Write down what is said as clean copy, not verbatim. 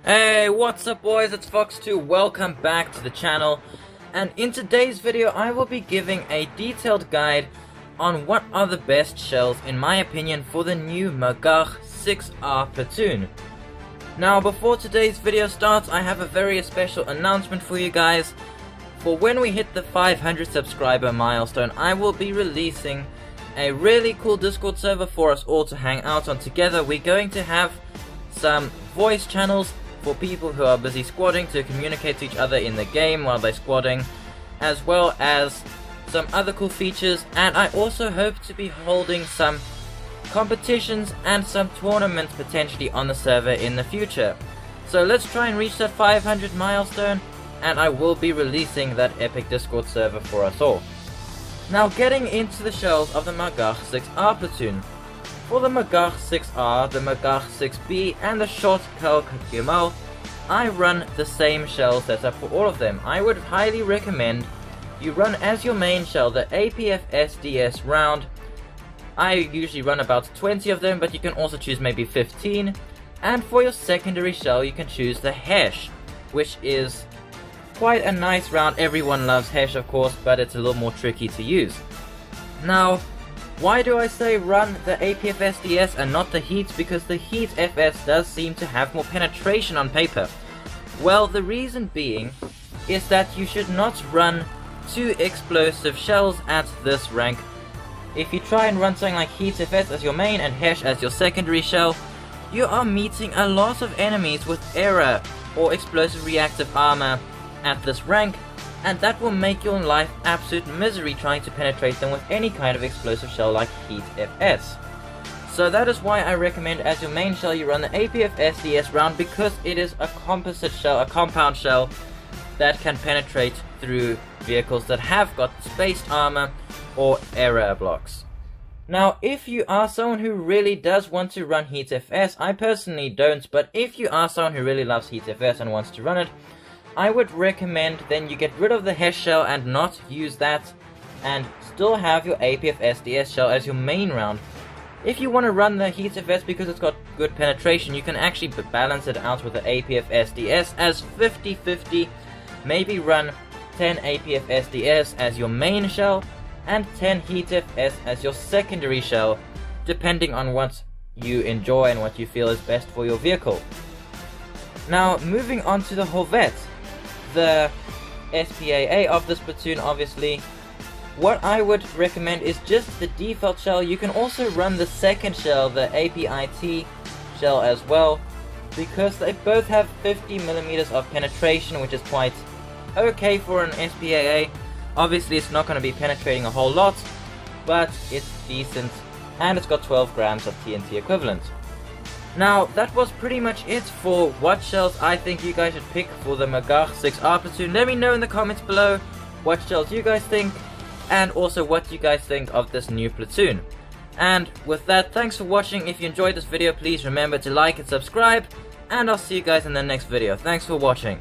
Hey, what's up boys, it's Fox2, welcome back to the channel, and in today's video I will be giving a detailed guide on what are the best shells in my opinion for the new Magach 6R platoon. Now before today's video starts, I have a very special announcement for you guys. For when we hit the 500 subscriber milestone, I will be releasing a really cool Discord server for us all to hang out on together. We're going to have some voice channels for people who are busy squadding to communicate to each other in the game while they're squadding, as well as some other cool features, and I also hope to be holding some competitions and some tournaments potentially on the server in the future. So let's try and reach that 500 milestone, and I will be releasing that epic Discord server for us all. Now getting into the shells of the Magach 6R platoon. For the Magach 6R, the Magach 6B, and the Shot Kalk Gimel, I run the same shell setup for all of them. I would highly recommend you run as your main shell the APF SDS round. I usually run about 20 of them, but you can also choose maybe 15. And for your secondary shell, you can choose the Hesh, which is quite a nice round. Everyone loves Hesh, of course, but it's a little more tricky to use. Now, why do I say run the APF SDS and not the Heat? Because the Heat FS does seem to have more penetration on paper. Well, the reason being is that you should not run two explosive shells at this rank. If you try and run something like Heat FS as your main and Hesh as your secondary shell, you are meeting a lot of enemies with error or explosive reactive armor at this rank, and that will make your life absolute misery trying to penetrate them with any kind of explosive shell like Heat FS. So that is why I recommend as your main shell you run the APF SDS round, because it is a composite shell, a compound shell that can penetrate through vehicles that have got spaced armor or error blocks. Now if you are someone who really does want to run Heat FS, I personally don't, but if you are someone who really loves Heat FS and wants to run it, I would recommend then you get rid of the Hesh shell and not use that, and still have your APF SDS shell as your main round. If you want to run the Heat FS because it's got good penetration, you can actually balance it out with the APF SDS as 50-50. Maybe run 10 APF SDS as your main shell and 10 Heat FS as your secondary shell, depending on what you enjoy and what you feel is best for your vehicle. Now moving on to the Horvet, the SPAA of this platoon obviously. What I would recommend is just the default shell. You can also run the second shell, the APIT shell as well, because they both have 50mm of penetration, which is quite okay for an SPAA. Obviously it's not going to be penetrating a whole lot, but it's decent, and it's got 12 grams of TNT equivalent. Now, that was pretty much it for what shells I think you guys should pick for the Magach 6R platoon. Let me know in the comments below what shells you guys think, and also what you guys think of this new platoon. And with that, thanks for watching. If you enjoyed this video, please remember to like and subscribe, and I'll see you guys in the next video. Thanks for watching.